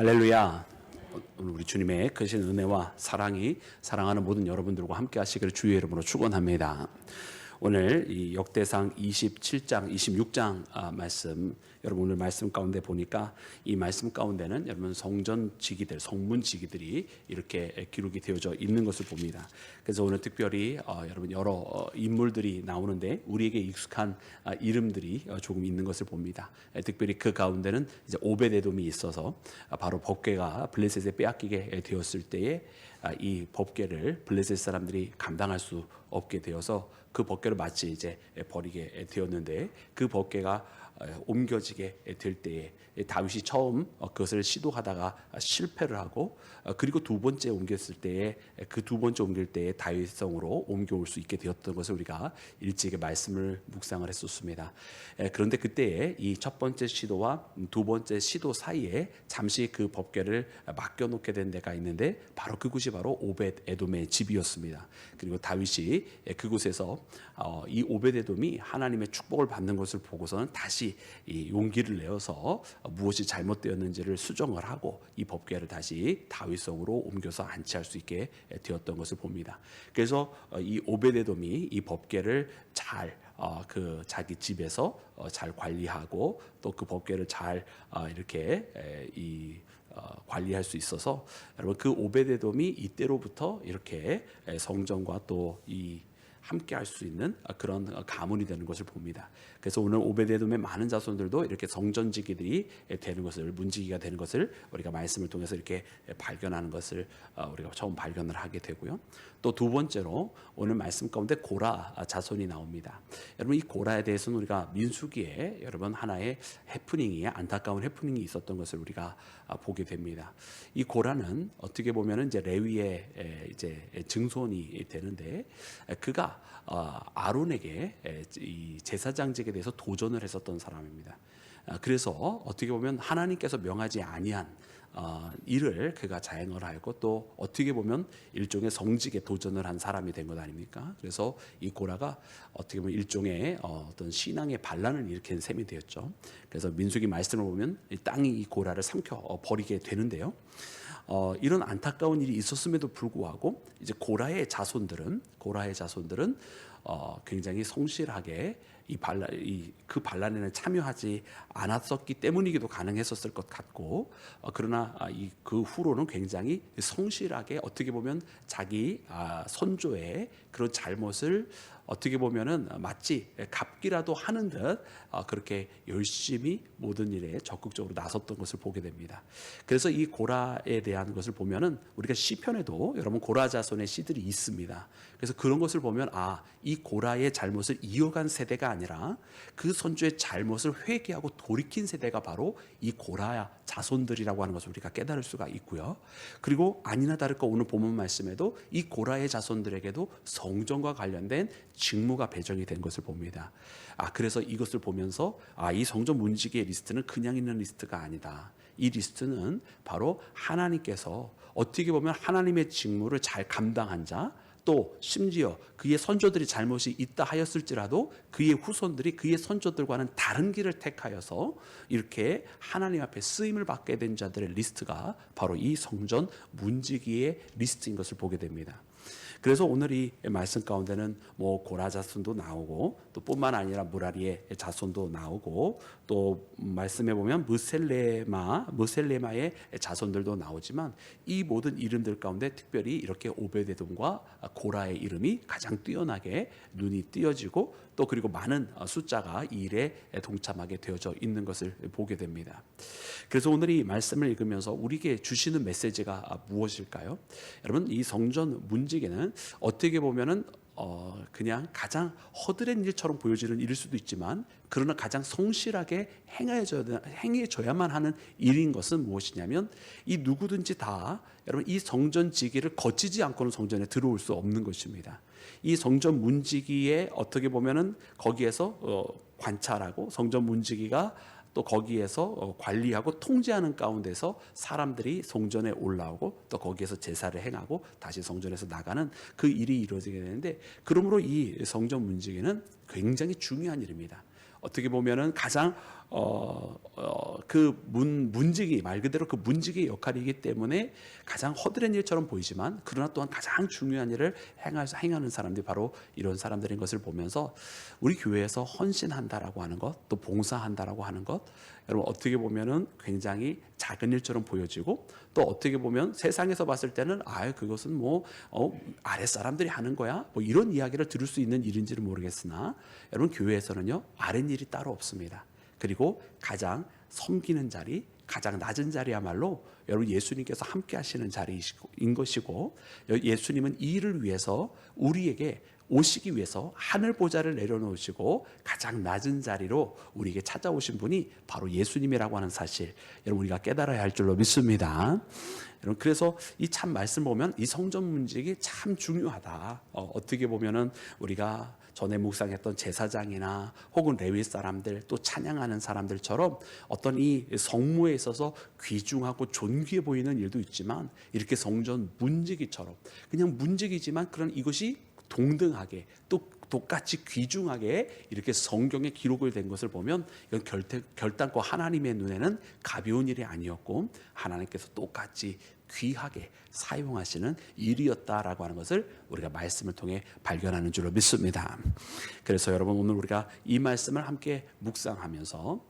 할렐루야. 오늘 우리 주님의 크신 은혜와 사랑이 사랑하는 모든 여러분들과 함께 하시기를 주의 이름으로 축원합니다. 오늘 이 역대상 27장, 26장 말씀, 여러분 오늘 말씀 가운데 보니까 이 말씀 가운데는 여러분 성전 지기들, 성문 지기들이 이렇게 기록이 되어져 있는 것을 봅니다. 그래서 오늘 특별히 여러분 여러 인물들이 나오는데 우리에게 익숙한 이름들이 조금 있는 것을 봅니다. 특별히 그 가운데는 이제 오벳에돔이 있어서 바로 법궤가 블레셋에 빼앗기게 되었을 때에 이 법궤를 블레셋 사람들이 감당할 수 없게 되어서 그 법궤를 마치 이제 버리게 되었는데, 그 법궤가 옮겨지게 될 때에 다윗이 처음 그것을 시도하다가 실패를 하고, 그리고 두 번째 옮겼을 때에 그 두 번째 옮길 때에 다윗성으로 옮겨올 수 있게 되었던 것을 우리가 일찍의 말씀을 묵상을 했었습니다. 그런데 그때에 이 첫 번째 시도와 두 번째 시도 사이에 잠시 그 법궤를 맡겨놓게 된 데가 있는데, 바로 그곳이 바로 오벳 에돔의 집이었습니다. 그리고 다윗이 그곳에서 이 오벳 에돔이 하나님의 축복을 받는 것을 보고서는 다시 이 용기를 내어서 무엇이 잘못되었는지를 수정을 하고 이 법궤를 다시 다윗성으로 옮겨서 안치할 수 있게 되었던 것을 봅니다. 그래서 이 오벳 에돔이 이 법궤를 잘 그 자기 집에서 잘 관리하고 또 그 법궤를 잘 이렇게 관리할 수 있어서, 여러분 그 오벳 에돔이 이때로부터 이렇게 성전과 또 이 함께 할 수 있는 그런 가문이 되는 것을 봅니다. 그래서 오늘 오벳 에돔의 많은 자손들도 이렇게 성전지기들이 되는 것을, 문지기가 되는 것을 우리가 말씀을 통해서 이렇게 발견하는 것을 우리가 처음 발견을 하게 되고요. 또 두 번째로 오늘 말씀 가운데 고라 자손이 나옵니다. 여러분 이 고라에 대해서는 우리가 민수기에 여러분 하나의 해프닝이, 안타까운 해프닝이 있었던 것을 우리가 보게 됩니다. 이 고라는 어떻게 보면은 이제 레위의 이제 증손이 되는데, 그가 아론에게 이 제사장직에 대해서 도전을 했었던 사람입니다. 그래서 어떻게 보면 하나님께서 명하지 아니한 일을 그가 자행을 하고, 또 어떻게 보면 일종의 성직에 도전을 한 사람이 된 것 아닙니까? 그래서 이 고라가 어떻게 보면 일종의 어떤 신앙의 반란을 일으킨 셈이 되었죠. 그래서 민수기 말씀을 보면 이 땅이 이 고라를 삼켜 버리게 되는데요. 이런 안타까운 일이 있었음에도 불구하고 이제 고라의 자손들은 굉장히 성실하게 그 반란에는 참여하지 않았었기 때문이기도 가능했었을 것 같고, 그러나 그 후로는 굉장히 성실하게 어떻게 보면 자기 선조의 그런 잘못을 어떻게 보면은 마치 갚기라도 하는 듯 그렇게 열심히 모든 일에 적극적으로 나섰던 것을 보게 됩니다. 그래서 이 고라에 대한 것을 보면은 우리가 시편에도 여러분 고라 자손의 시들이 있습니다. 그래서 그런 것을 보면 이 고라의 잘못을 이어간 세대가 아니라 그 선조의 잘못을 회개하고 돌이킨 세대가 바로 이 고라 자손들이라고 하는 것을 우리가 깨달을 수가 있고요. 그리고 아니나 다를까 오늘 본문 말씀에도 이 고라의 자손들에게도 성전과 관련된 직무가 배정이 된 것을 봅니다. 그래서 이것을 보면서 이 성전 문지기의 리스트는 그냥 있는 리스트가 아니다. 이 리스트는 바로 하나님께서 어떻게 보면 하나님의 직무를 잘 감당한 자, 또 심지어 그의 선조들이 잘못이 있다 하였을지라도 그의 후손들이 그의 선조들과는 다른 길을 택하여서 이렇게 하나님 앞에 쓰임을 받게 된 자들의 리스트가 바로 이 성전 문지기의 리스트인 것을 보게 됩니다. 그래서 오늘 이 말씀 가운데는 뭐 고라 자손도 나오고, 또 뿐만 아니라 무라리의 자손도 나오고, 또 말씀해 보면 무셀레마의 자손들도 나오지만, 이 모든 이름들 가운데 특별히 이렇게 오벳에돔과 고라의 이름이 가장 뛰어나게 눈이 띄어지고, 또 그리고 많은 숫자가 이 일에 동참하게 되어져 있는 것을 보게 됩니다. 그래서 오늘 이 말씀을 읽으면서 우리에게 주시는 메시지가 무엇일까요? 여러분 이 성전 문지기는 어떻게 보면은 그냥 가장 허드렛 일처럼 보여지는 일일 수도 있지만, 그러나 가장 성실하게 행해져야만 하는 일인 것은 무엇이냐면, 이 누구든지 다 여러분 이 성전 지기를 거치지 않고는 성전에 들어올 수 없는 것입니다. 이 성전 문지기에 어떻게 보면은 거기에서 관찰하고, 성전 문지기가 또 거기에서 관리하고 통제하는 가운데서 사람들이 성전에 올라오고, 또 거기에서 제사를 행하고 다시 성전에서 나가는 그 일이 이루어지게 되는데, 그러므로 이 성전 문지기는 굉장히 중요한 일입니다. 어떻게 보면은 가장 그 문지기, 말 그대로 그 문지기의 역할이기 때문에 가장 허드렛 일처럼 보이지만 그러나 또한 가장 중요한 일을 행하는 사람들이 바로 이런 사람들인 것을 보면서 우리 교회에서 헌신한다라고 하는 것, 또 봉사한다라고 하는 것, 여러분 어떻게 보면은 굉장히 작은 일처럼 보여지고, 또 어떻게 보면 세상에서 봤을 때는 그것은 뭐 아랫 사람들이 하는 거야, 뭐 이런 이야기를 들을 수 있는 일인지는 모르겠으나, 여러분 교회에서는요 아랫일이 따로 없습니다. 그리고 가장 섬기는 자리, 가장 낮은 자리야말로 여러분 예수님께서 함께 하시는 자리인 것이고, 예수님은 이 일을 위해서 우리에게 오시기 위해서 하늘 보좌를 내려놓으시고 가장 낮은 자리로 우리에게 찾아오신 분이 바로 예수님이라고 하는 사실, 여러분 우리가 깨달아야 할 줄로 믿습니다. 여러분 그래서 이 참 말씀 보면 이 성전 문직이 참 중요하다. 어떻게 보면은 우리가 전에 묵상했던 제사장이나 혹은 레위 사람들, 또 찬양하는 사람들처럼 어떤 이 성무에 있어서 귀중하고 존귀해 보이는 일도 있지만, 이렇게 성전 문지기처럼 그냥 문지기지만 그런 이것이 동등하게 또 똑같이 귀중하게 이렇게 성경에 기록을 된 것을 보면 이건 결단코 하나님의 눈에는 가벼운 일이 아니었고 하나님께서 똑같이 귀하게 사용하시는 일이었다라고 하는 것을 우리가 말씀을 통해 발견하는 줄로 믿습니다. 그래서 여러분 오늘 우리가 이 말씀을 함께 묵상하면서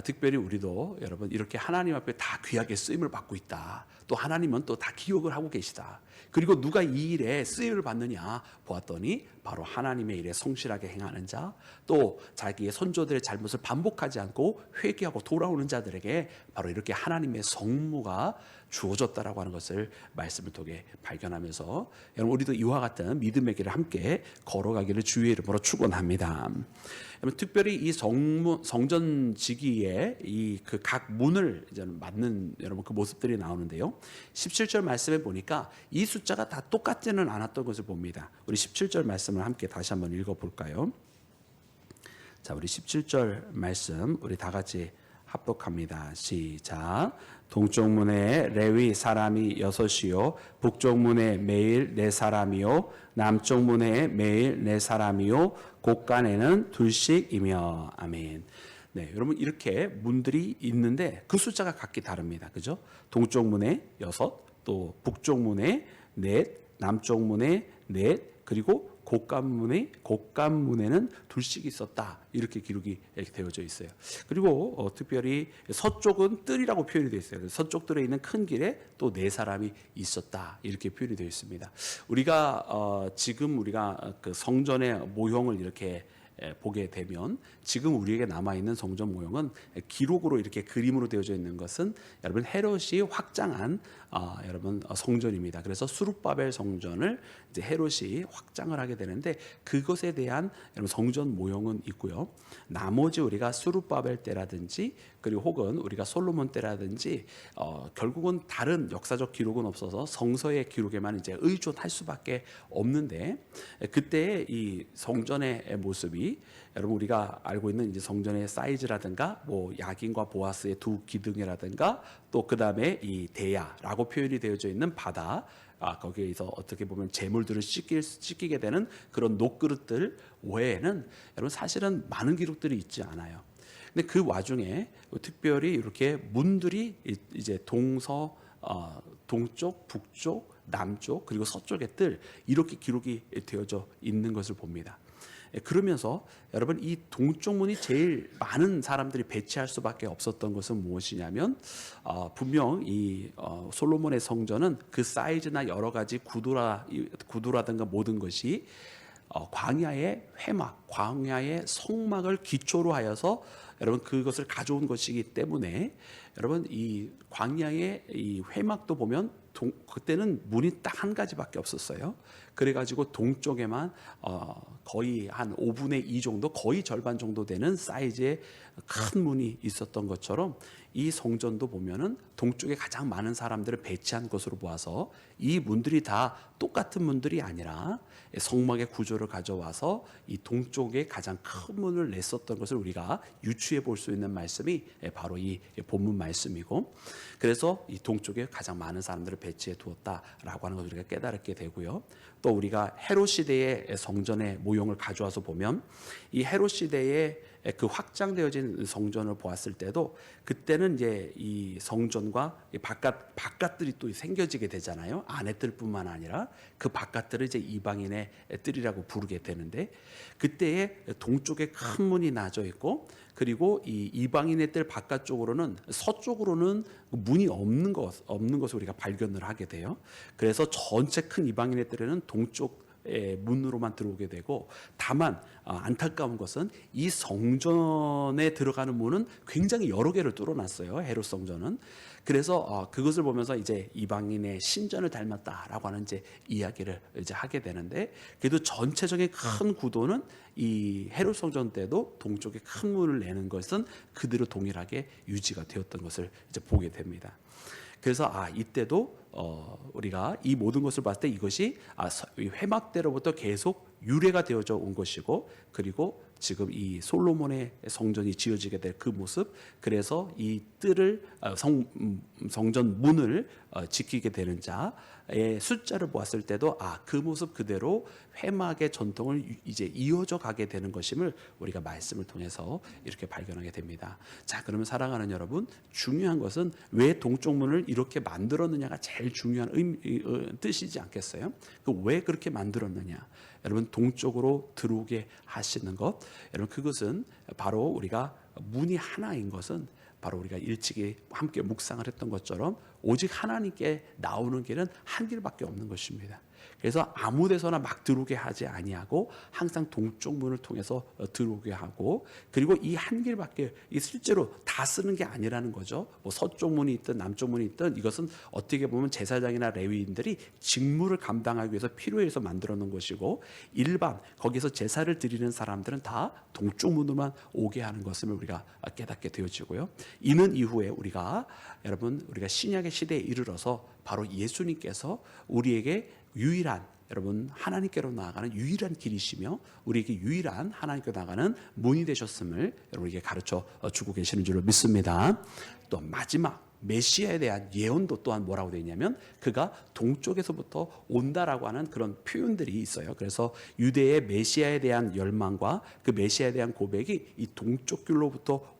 특별히 우리도 여러분 이렇게 하나님 앞에 다 귀하게 쓰임을 받고 있다. 또 하나님은 또 다 기억을 하고 계시다. 그리고 누가 이 일에 쓰임을 받느냐 보았더니 바로 하나님의 일에 성실하게 행하는 자, 또 자기의 선조들의 잘못을 반복하지 않고 회개하고 돌아오는 자들에게 바로 이렇게 하나님의 성무가 주어졌다라고 하는 것을 말씀을 통해 발견하면서, 여러분 우리도 이와 같은 믿음의 길을 함께 걸어가기를 주의 이름으로 축원합니다. 여러분 특별히 이 성전 지기의 이 그 각 문을 이제 맞는 여러분 그 모습들이 나오는데요. 17절 말씀에 보니까 이 숫자가 다 똑같지는 않았던 것을 봅니다. 우리 17절 말씀을 함께 다시 한번 읽어볼까요? 자, 우리 17절 말씀 우리 다 같이 합독합니다. 시작. 동쪽 문에 레위 사람이 6이요 북쪽 문에 매일 4사람이요 남쪽 문에 매일 4사람이요 곳간에는 2씩이며. 아멘. 네, 여러분 이렇게 문들이 있는데 그 숫자가 각기 다릅니다. 그죠? 동쪽 문에 6, 또 북쪽 문에 4, 남쪽 문에 4, 그리고 곳간문에는 2씩 있었다. 이렇게 기록이 이렇게 되어져 있어요. 그리고 특별히 서쪽은 뜰이라고 표현이 되어 있어요. 서쪽 뜰에 있는 큰 길에 또 4사람이 있었다. 이렇게 표현이 되어 있습니다. 우리가 지금 우리가 그 성전의 모형을 이렇게 보게 되면 지금 우리에게 남아있는 성전 모형은 기록으로 이렇게 그림으로 되어져 있는 것은 여러분 헤롯이 확장한 여러분 성전입니다. 그래서 수룹바벨 성전을 이제 헤롯이 확장을 하게 되는데 그것에 대한 여러분 성전 모형은 있고요. 나머지 우리가 수룹바벨 때라든지 그리고 혹은 우리가 솔로몬 때라든지 결국은 다른 역사적 기록은 없어서 성서의 기록에만 이제 의존할 수밖에 없는데, 그때의 이 성전의 모습이 여러분 우리가 알고 있는 이제 성전의 사이즈라든가 뭐 야긴과 보아스의 2 기둥이라든가 또 그 다음에 이 대야라고 표현이 되어져 있는 바다, 거기에서 어떻게 보면 재물들을 씻기게 되는 그런 녹그릇들 외에는 여러분 사실은 많은 기록들이 있지 않아요. 근데 그 와중에 특별히 이렇게 문들이 이제 동쪽, 북쪽, 남쪽 그리고 서쪽의 뜰 이렇게 기록이 되어져 있는 것을 봅니다. 그러면서 여러분 이 동쪽 문이 제일 많은 사람들이 배치할 수밖에 없었던 것은 무엇이냐면 분명 이 솔로몬의 성전은 그 사이즈나 여러 가지 구도라든가 모든 것이 광야의 회막, 광야의 성막을 기초로 하여서 여러분 그것을 가져온 것이기 때문에 여러분 이 광야의 이 회막도 보면 그때는 문이 딱 한 가지밖에 없었어요. 그래가지고 동쪽에만 거의 한 5분의 2 정도, 거의 절반 정도 되는 사이즈의 큰 문이 있었던 것처럼 이 성전도 보면은 동쪽에 가장 많은 사람들을 배치한 것으로 보아서 이 문들이 다 똑같은 문들이 아니라 성막의 구조를 가져와서 이 동쪽에 가장 큰 문을 냈었던 것을 우리가 유추해 볼 수 있는 말씀이 바로 이 본문 말씀이고, 그래서 이 동쪽에 가장 많은 사람들을 배치해 두었다라고 하는 것을 우리가 깨달게 되고요. 또 우리가 헤롯 시대의 성전의 모형을 가져와서 보면 이 헤롯 시대의 그 확장되어진 성전을 보았을 때도 그때는 이제 이 성전과 바깥들이 또 생겨지게 되잖아요. 안의 뜰뿐만 아니라 그 바깥들을 이제 이방인의 뜰이라고 부르게 되는데, 그때에 동쪽에 큰 문이 나져 있고, 그리고 이 이방인의 뜰 바깥쪽으로는 서쪽으로는 문이 없는 것을 우리가 발견을 하게 돼요. 그래서 전체 큰 이방인의 뜰에는 동쪽 문으로만 들어오게 되고, 다만 안타까운 것은 이 성전에 들어가는 문은 굉장히 여러 개를 뚫어놨어요, 헤롯 성전은. 그래서 그것을 보면서 이제 이방인의 신전을 닮았다라고 하는 이제 이야기를 이제 하게 되는데, 그래도 전체적인 큰 구도는 이 헤롯 성전 때도 동쪽에 큰 문을 내는 것은 그대로 동일하게 유지가 되었던 것을 이제 보게 됩니다. 그래서 이때도 우리가 이 모든 것을 봤을 때 이것이 회막대로부터 계속 유래가 되어져 온 것이고, 그리고 지금 이 솔로몬의 성전이 지어지게 될 그 모습, 그래서 이 뜰을 성전 문을 지키게 되는 자의 숫자를 보았을 때도 그 모습 그대로 회막의 전통을 이제 이어져 가게 되는 것임을 우리가 말씀을 통해서 이렇게 발견하게 됩니다. 자, 그러면 사랑하는 여러분, 중요한 것은 왜 동쪽 문을 이렇게 만들었느냐가 제일 중요한 뜻이지 않겠어요? 왜 그렇게 만들었느냐? 여러분, 동쪽으로 들어오게 하시는 것, 여러분, 그것은 바로 우리가 문이 하나인 것은 바로 우리가 일찍이 함께 묵상을 했던 것처럼 오직 하나님께 나오는 길은 한 길밖에 없는 것입니다. 그래서 아무 데서나 막 들어오게 하지 아니하고 항상 동쪽 문을 통해서 들어오게 하고, 그리고 이 한 길밖에 실제로 다 쓰는 게 아니라는 거죠. 뭐 서쪽 문이 있든 남쪽 문이 있든 이것은 어떻게 보면 제사장이나 레위인들이 직무를 감당하기 위해서 필요해서 만들어 놓은 것이고, 일반 거기서 제사를 드리는 사람들은 다 동쪽 문으로만 오게 하는 것을 우리가 깨닫게 되어지고요. 이는 이후에 우리가 신약의 시대에 이르러서 바로 예수님께서 우리에게 유일한, 여러분, 하나님께로 나아가는 유일한 길이시며 우리에게 유일한 하나님께로 나아가는 문이 되셨음을 여러분에게 가르쳐 주고 계시는 줄로 믿습니다. 또 마지막 메시아에 대한 예언도 또한 뭐라고 되어 있냐면 그가 동쪽에서부터 온다라고 하는 그런 표현들이 있어요. 그래서 유대의 메시아에 대한 열망과 그 메시아에 대한 고백이 이 동쪽 길로부터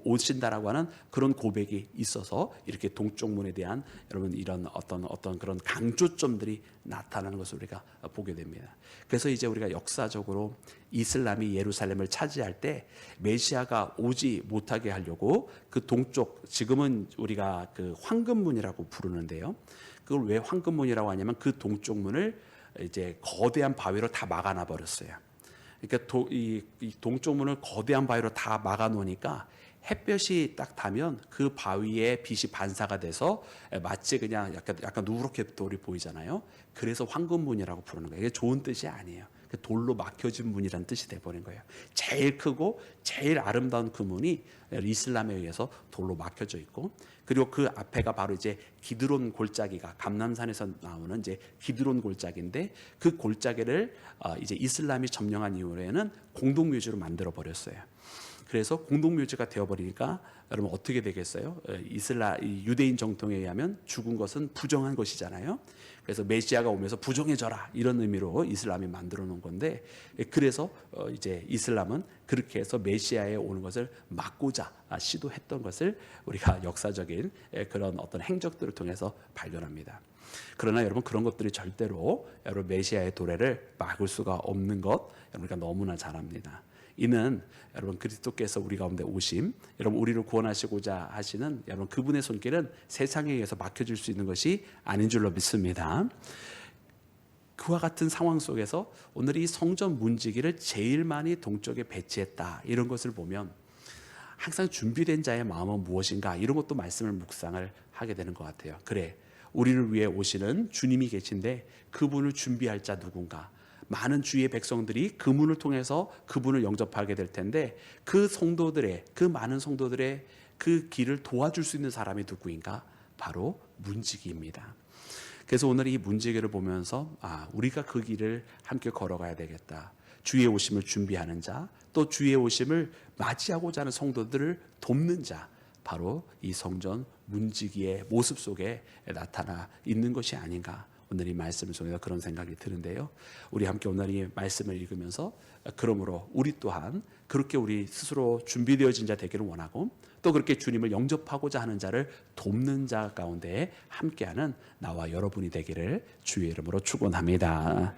오신다라고 하는 그런 고백이 있어서 이렇게 동쪽문에 대한 여러분 이런 어떤 그런 강조점들이 나타나는 것을 우리가 보게 됩니다. 그래서 이제 우리가 역사적으로 이슬람이 예루살렘을 차지할 때 메시아가 오지 못하게 하려고 그 동쪽, 지금은 우리가 그 황금문이라고 부르는데요. 그걸 왜 황금문이라고 하냐면 그 동쪽 문을 이제 거대한 바위로 다 막아놔 버렸어요. 그러니까 이 동쪽 문을 거대한 바위로 다 막아 놓으니까 햇볕이 딱 타면 그 바위에 빛이 반사가 돼서 마치 그냥 약간 누렇게 돌이 보이잖아요. 그래서 황금문이라고 부르는 거예요. 이게 좋은 뜻이 아니에요. 돌로 막혀진 문이라는 뜻이 돼버린 거예요. 제일 크고 제일 아름다운 그 문이 이슬람에 의해서 돌로 막혀져 있고, 그리고 그 앞에가 바로 이제 기드론 골짜기가 감람산에서 나오는 이제 기드론 골짜기인데, 그 골짜기를 이제 이슬람이 점령한 이후에는 공동묘지로 만들어 버렸어요. 그래서 공동묘지가 되어버리니까 여러분 어떻게 되겠어요? 유대인 정통에 의하면 죽은 것은 부정한 것이잖아요. 그래서 메시아가 오면서 부정해져라, 이런 의미로 이슬람이 만들어 놓은 건데, 그래서 이제 이슬람은 그렇게 해서 메시아에 오는 것을 막고자 시도했던 것을 우리가 역사적인 그런 어떤 행적들을 통해서 발견합니다. 그러나 여러분, 그런 것들이 절대로 여러분 메시아의 도래를 막을 수가 없는 것 우리가 너무나 잘 압니다. 이는 여러분 그리스도께서 우리 가운데 오심, 여러분 우리를 구원하시고자 하시는 여러분 그분의 손길은 세상에 의해서 막혀질 수 있는 것이 아닌 줄로 믿습니다. 그와 같은 상황 속에서 오늘 이 성전 문지기를 제일 많이 동쪽에 배치했다, 이런 것을 보면 항상 준비된 자의 마음은 무엇인가, 이런 것도 말씀을 묵상을 하게 되는 것 같아요. 그래, 우리를 위해 오시는 주님이 계신데 그분을 준비할 자 누군가. 많은 주의 백성들이 그 문을 통해서 그분을 영접하게 될 텐데 그 많은 성도들의 그 길을 도와줄 수 있는 사람이 누구인가? 바로 문지기입니다. 그래서 오늘 이 문지기를 보면서 우리가 그 길을 함께 걸어가야 되겠다. 주의 오심을 준비하는 자, 또 주의 오심을 맞이하고자 하는 성도들을 돕는 자, 바로 이 성전 문지기의 모습 속에 나타나 있는 것이 아닌가. 오늘 이 말씀을 통해서 그런 생각이 드는데요. 우리 함께 오늘 이 말씀을 읽으면서 그러므로 우리 또한 그렇게 우리 스스로 준비되어진 자 되기를 원하고, 또 그렇게 주님을 영접하고자 하는 자를 돕는 자 가운데 함께하는 나와 여러분이 되기를 주의 이름으로 축원합니다.